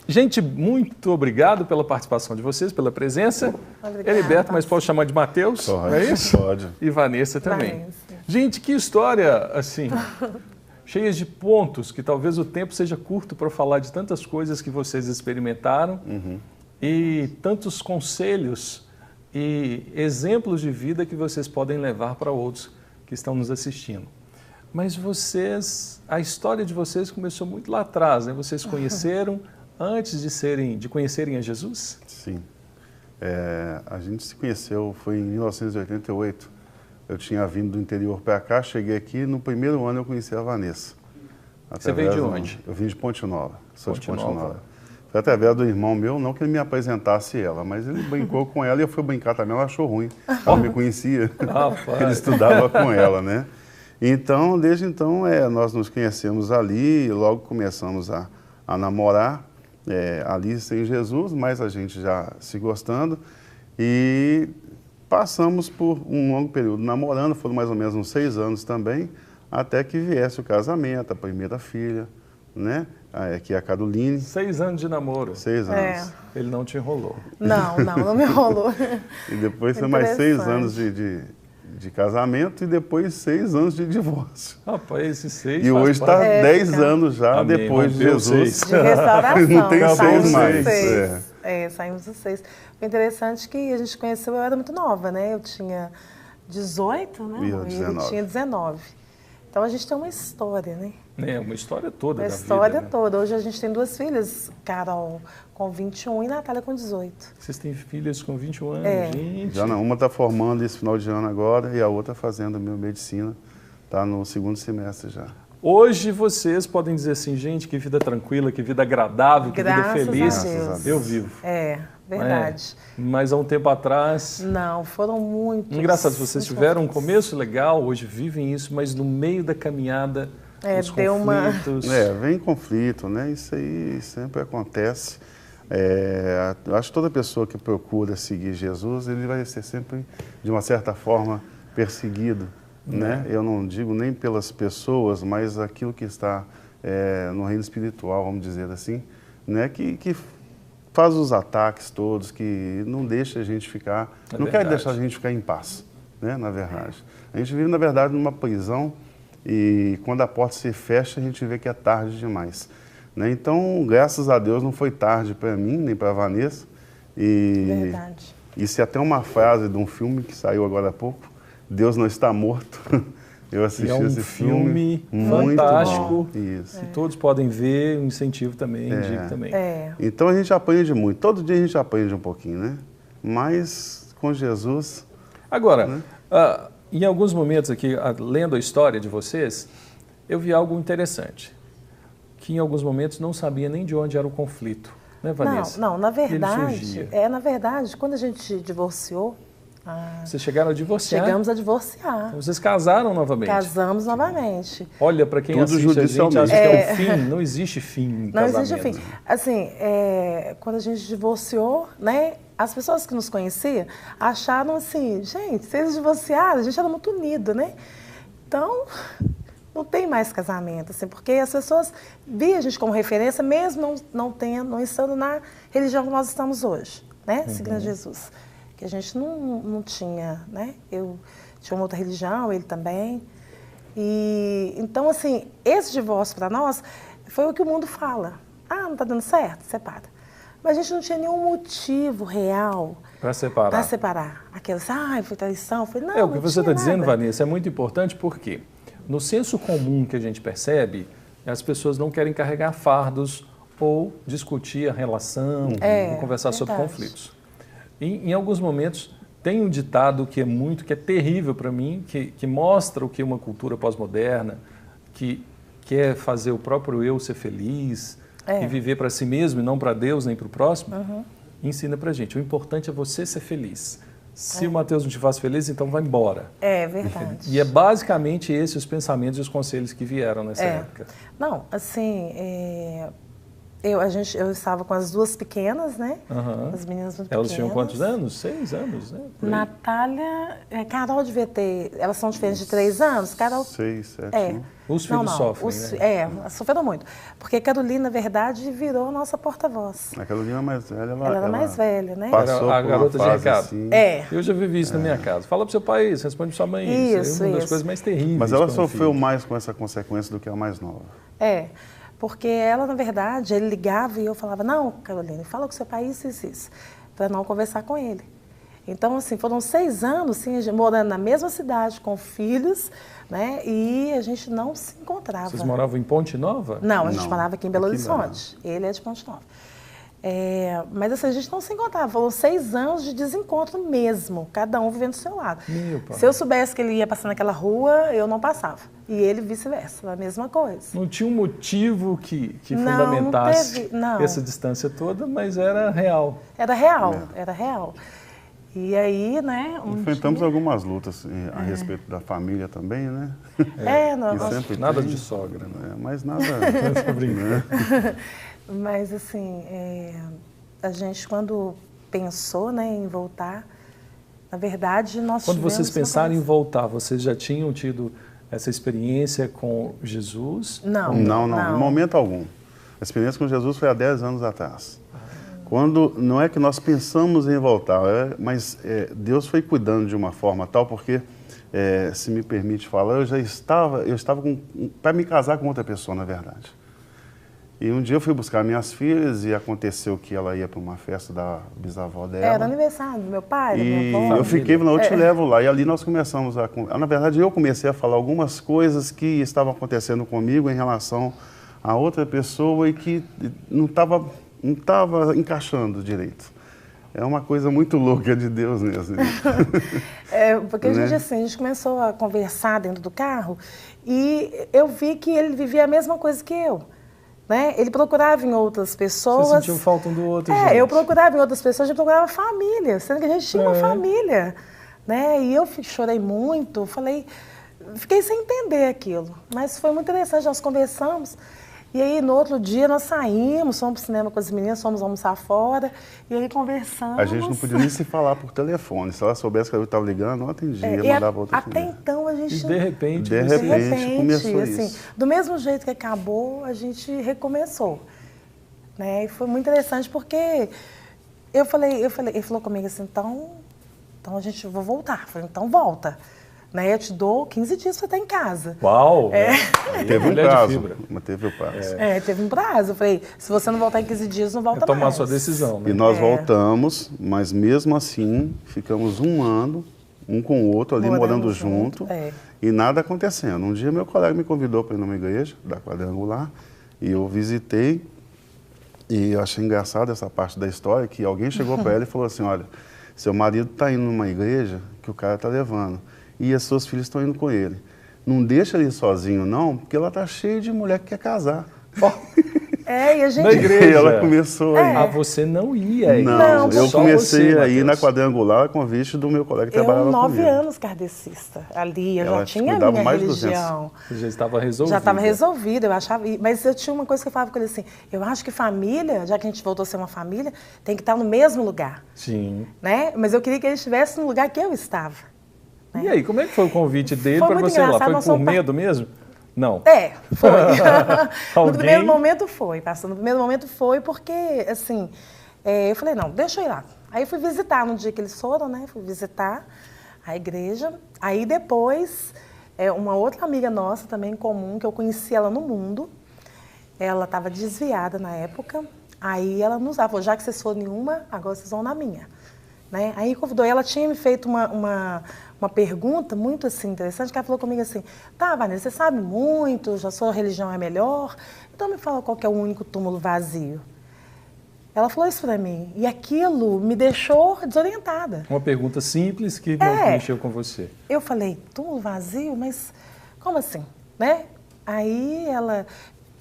Gente, muito obrigado pela participação de vocês, pela presença. Obrigada. Heriberto, mas posso chamar de Mateus? Pode, Não é isso? pode. E Vanessa também. Vanessa. Gente, que história, assim, cheia de pontos, que talvez o tempo seja curto para falar de tantas coisas que vocês experimentaram e tantos conselhos e exemplos de vida que vocês podem levar para outros que estão nos assistindo. Mas vocês, a história de vocês começou muito lá atrás, né? Vocês conheceram antes de conhecerem a Jesus? Sim. A gente se conheceu, foi em 1988. Eu tinha vindo do interior para cá, cheguei aqui, no primeiro ano eu conheci a Vanessa. Você veio de onde? Eu vim de Ponte Nova, sou de Ponte Nova. Nova. Foi através do irmão meu, não que ele me apresentasse ela, mas ele brincou com ela e eu fui brincar também, ela achou ruim. Ela me conhecia, ele estudava com ela, né? Então, desde então, nós nos conhecemos ali e logo começamos a namorar, ali sem Jesus, mas a gente já se gostando. E passamos por um longo período namorando, foram mais ou menos uns 6 anos também, até que viesse o casamento, a primeira filha, né? Que é a Caroline. 6 anos de namoro. 6 anos. Ele não te enrolou. Não me enrolou. E depois foi mais 6 anos de casamento e depois 6 anos de divórcio. Rapaz, esses 6... E hoje está 10 anos já, Amém. depois de Jesus. De restauração. Não tem 6 mais. Saímos dos 6. O interessante é que a gente conheceu, eu era muito nova, né? Eu tinha 18, né? E eu 19. Ele tinha 19. Então a gente tem uma história, né? Uma história toda Uma da vida. história toda. Hoje a gente tem 2 filhas, Carol com 21 e Natália com 18. Vocês têm filhas com 21 anos, gente. Já não, uma está formando esse final de ano agora e a outra fazendo a medicina. Está no 2º semestre já. Hoje vocês podem dizer assim, gente, que vida tranquila, que vida agradável, que vida feliz. Graças a Deus. Eu vivo. Verdade. Mas há um tempo atrás... Não, foram muitos. Engraçado, vocês tiveram um começo legal, hoje vivem isso, mas no meio da caminhada, os conflitos... Vem conflito, né? Isso aí sempre acontece. Eu acho que toda pessoa que procura seguir Jesus, ele vai ser sempre, de uma certa forma, perseguido. Né? Eu não digo nem pelas pessoas, mas aquilo que está no reino espiritual, vamos dizer assim, né? que faz os ataques todos, que não deixa a gente ficar, não quer deixar a gente ficar em paz, né? Na verdade. A gente vive, na verdade, numa prisão e quando a porta se fecha, a gente vê que é tarde demais. Né? Então, graças a Deus, não foi tarde para mim, nem para a Vanessa. Verdade. Isso é até uma frase de um filme que saiu agora há pouco, Deus não está morto. Eu assisti esse filme fantástico. Isso. Que todos podem ver, um incentivo também, indico também. Então a gente aprende muito. Todo dia a gente aprende um pouquinho, né? Mas com Jesus... Agora, né? Em alguns momentos aqui, lendo a história de vocês, eu vi algo interessante. Que em alguns momentos não sabia nem de onde era o conflito. Né, Vanessa? Não, na verdade, quando a gente divorciou... Vocês chegaram a divorciar? Chegamos a divorciar. Então, vocês casaram novamente? Casamos novamente. Olha, para quem assiste a gente, acha que é o fim. Não existe fim em casamento. Não existe fim. Assim, quando a gente divorciou, né, as pessoas que nos conheciam acharam assim, gente, vocês divorciaram, a gente era muito unido, né? Então, não tem mais casamento, assim, porque as pessoas viam a gente como referência, mesmo não estando na religião que nós estamos hoje, né? Seguindo Jesus. Que a gente não tinha, né? Eu tinha uma outra religião, ele também. E então, assim, esse divórcio para nós foi o que o mundo fala. Não está dando certo? Separa. Mas a gente não tinha nenhum motivo real para separar. Para separar. Aquelas, foi traição, foi não. O que você está dizendo, Vanessa, é muito importante porque no senso comum que a gente percebe, as pessoas não querem carregar fardos ou discutir a relação, ou conversar sobre conflitos. Em alguns momentos, tem um ditado que é terrível para mim, que mostra o que uma cultura pós-moderna, que quer fazer o próprio eu ser feliz e viver para si mesmo e não para Deus nem para o próximo, ensina para a gente. O importante é você ser feliz. Se o Mateus não te faz feliz, então vai embora. É verdade. E é basicamente esses os pensamentos e os conselhos que vieram nessa época. Não, assim, Eu estava com as duas pequenas, né? As meninas muito Elas pequenas. tinham quantos anos? 6 anos, né? Natália, Carol devia ter, elas são diferentes de 3 anos, Carol... 6, 7. Os filhos sofrem, né? Sofreram muito. Porque Carolina, na verdade, virou a nossa porta-voz. A Carolina mais velha, ela era mais velha, né? Passou a garota de recado. Assim. Eu já vivi isso na minha casa. Fala pro seu pai isso, responde pra sua mãe isso. É uma das coisas mais terríveis. Mas ela sofreu mais com essa consequência do que a mais nova. Porque ela, na verdade, ele ligava e eu falava, não, Carolina, fala com seu pai isso, para não conversar com ele. Então, assim, foram 6 anos, assim, morando na mesma cidade, com filhos, né, e a gente não se encontrava. Vocês moravam em Ponte Nova? Não, a gente morava aqui em Belo Horizonte. Ele é de Ponte Nova. Mas assim, a gente não se encontrava. Foram 6 anos de desencontro mesmo, cada um vivendo do seu lado. Se eu soubesse que ele ia passar naquela rua, eu não passava. E ele vice-versa, a mesma coisa. Não tinha um motivo que fundamentasse essa distância toda, mas era real. Era real. E aí, né... Enfrentamos algumas lutas a respeito da família também, né? Nada de sogra, né? Mas nada... Mas, assim, a gente, quando pensou, né, em voltar, na verdade, nós Quando vocês pensaram em voltar, vocês já tinham tido essa experiência com Jesus? Não, em momento algum. A experiência com Jesus foi há 10 anos atrás. Quando, não é que nós pensamos em voltar, mas Deus foi cuidando de uma forma tal, porque, se me permite falar, eu estava para me casar com outra pessoa, na verdade. E um dia eu fui buscar minhas filhas e aconteceu que ela ia para uma festa da bisavó dela. Era aniversário do meu pai, da minha avó. E eu fiquei, não, eu te levo lá. E ali nós começamos na verdade, eu comecei a falar algumas coisas que estavam acontecendo comigo em relação a outra pessoa e que não estava encaixando direito. É uma coisa muito louca de Deus mesmo. Porque a gente começou a conversar dentro do carro e eu vi que ele vivia a mesma coisa que eu. Né? Ele procurava em outras pessoas... Você sentiu falta um do outro, gente. Eu procurava em outras pessoas, a gente procurava família, sendo que a gente tinha uma família. Né? E eu chorei muito, fiquei sem entender aquilo. Mas foi muito interessante, nós conversamos. E aí, no outro dia, nós saímos, fomos para o cinema com as meninas, fomos almoçar fora, e aí conversamos. A gente não podia nem se falar por telefone. Se ela soubesse que eu estava ligando, não atendia, mandava outra até então, a gente... E de repente começou assim, isso. Do mesmo jeito que acabou, a gente recomeçou. Né? E foi muito interessante, porque ele falou comigo assim, então eu vou voltar. Eu falei, então volta. Né? Eu te dou 15 dias para você estar em casa. Uau! Teve um prazo, mas teve o prazo. Teve um prazo. Eu falei, se você não voltar em 15 dias, não volta mais. Tomar sua decisão, né? E nós voltamos, mas mesmo assim, ficamos 1 ano, um com o outro ali, morando junto, e nada acontecendo. Um dia meu colega me convidou para ir numa igreja da Quadrangular, e eu visitei, e eu achei engraçado essa parte da história, que alguém chegou para ela e falou assim, olha, seu marido está indo numa igreja que o cara está levando, e as suas filhas estão indo com ele. Não deixa ele sozinho, não, porque ela está cheia de mulher que quer casar. E a gente... Na igreja. Ela começou a ir. Você não ia aí? Não, eu comecei a ir na Mateus. Quadrangular a convite do meu colega que trabalhava comigo. 9 anos kardecista ali, eu já tinha a minha religião. Você já estava resolvida? Já estava resolvida, eu achava. Mas eu tinha uma coisa que eu falava com ele assim, eu acho que família, já que a gente voltou a ser uma família, tem que estar no mesmo lugar. Sim. Né? Mas eu queria que ele estivesse no lugar que eu estava. E aí, como é que foi o convite dele para você ir lá? Foi por medo mesmo? Não. Foi. No primeiro momento foi, pastor. No primeiro momento foi porque, assim, eu falei, não, deixa eu ir lá. Aí eu fui visitar no dia que eles foram, né? Fui visitar a igreja. Aí depois, uma outra amiga nossa também em comum, que eu conheci ela no mundo, ela estava desviada na época. Aí ela nos falou, já que vocês foram em uma, agora vocês vão na minha. Né? Aí convidou, ela tinha me feito uma pergunta muito assim, interessante, que ela falou comigo assim, tá, Vanessa, você sabe muito, já sua religião é melhor, então me fala qual que é o único túmulo vazio. Ela falou isso para mim, e aquilo me deixou desorientada. Uma pergunta simples que mexeu com você. Eu falei, túmulo vazio? Mas como assim? Né? Aí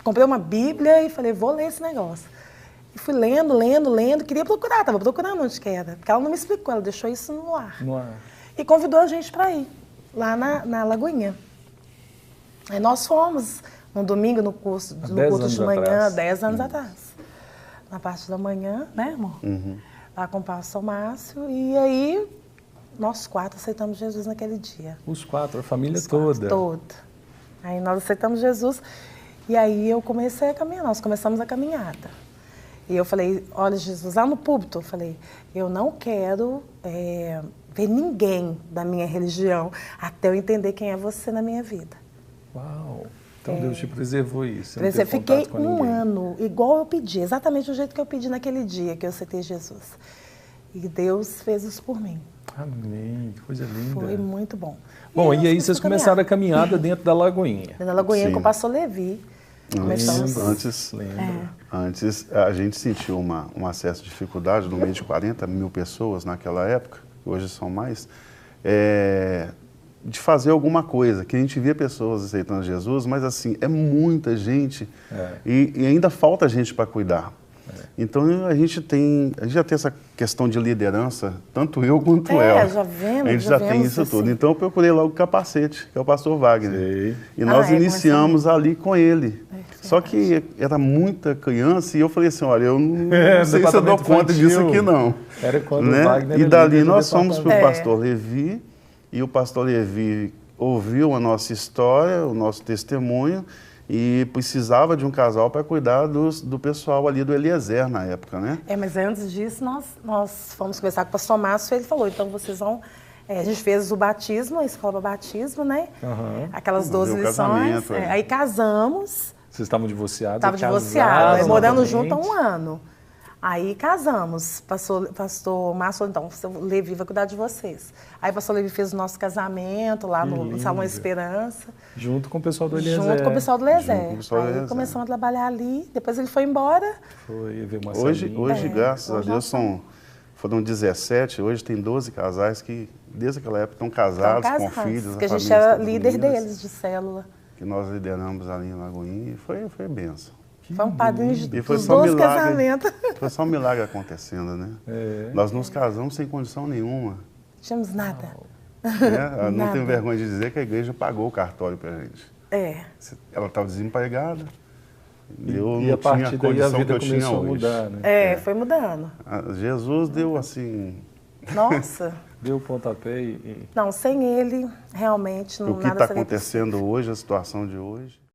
comprei uma Bíblia e falei, vou ler esse negócio. E fui lendo, queria procurar, estava procurando onde que era, porque ela não me explicou, ela deixou isso no ar. E convidou a gente para ir, lá na Lagoinha. Aí nós fomos, no domingo, no curso de manhã, 10 anos atrás. na parte da manhã, né, amor? Lá com o pastor Márcio. E aí, nós 4 aceitamos Jesus naquele dia. Os 4, a família toda? Toda. Aí nós aceitamos Jesus. E aí eu comecei a caminhar, nós começamos a caminhada. E eu falei, olha, Jesus, lá no púlpito, eu falei, eu não quero ver ninguém da minha religião até eu entender quem é você na minha vida. Uau! Então Deus te preservou isso. Eu fiquei um ano, igual eu pedi, exatamente do jeito que eu pedi naquele dia que eu aceitei Jesus. E Deus fez isso por mim. Amém, que coisa linda. Foi muito bom. Bom, e aí vocês começaram a caminhada dentro da Lagoinha. Dentro da Lagoinha com o pastor Levi. Antes a gente sentiu um acesso de dificuldade no meio de 40 mil pessoas naquela época, hoje são mais, de fazer alguma coisa, que a gente via pessoas aceitando Jesus, mas assim, é muita gente e ainda falta gente para cuidar. Então a gente já tem essa questão de liderança, tanto eu quanto ela. A gente já tem isso tudo. Então eu procurei logo o capacete, que é o pastor Wagner. Sei. E nós iniciamos ali com ele. Só que era muita criança e eu falei assim, olha, eu não sei se eu dou conta disso aqui não. Era quando o Wagner e dali nós fomos para o pastor Levi, e o pastor Levi ouviu a nossa história, o nosso testemunho, e precisava de um casal para cuidar do pessoal ali do Eliezer na época, né? Mas antes disso, nós fomos conversar com o pastor Márcio e ele falou, então vocês vão... a gente fez o batismo, a escola para batismo, né? Aquelas 12 lições. Aí casamos. Vocês estavam divorciados? Estava divorciado, morando junto há um ano. Aí casamos. Pastor Márcio falou, então, o Levi vai cuidar de vocês. Aí o pastor Levi fez o nosso casamento lá no Salão Esperança. Junto com o pessoal do Eliezer. Junto com o pessoal do Eliezer. Aí começamos a trabalhar ali, depois ele foi embora. Hoje, graças a Deus, foram 17, hoje tem 12 casais que, desde aquela época, estão casados, com filhos. Que a gente era líder deles, de célula. Que nós lideramos ali em Lagoinha e foi bênção. Foi um padrinho dos 12 casamentos. Foi só um milagre acontecendo, né? Nós nos casamos sem condição nenhuma. Não tínhamos nada. Não tenho vergonha de dizer que a igreja pagou o cartório pra gente. Ela estava desempregada. E a partir daí a vida começou a mudar, né? Foi mudando. Jesus deu assim... Nossa! Deu o pontapé e... Não, sem ele, realmente, não nada seria possível. O que está acontecendo hoje, a situação de hoje...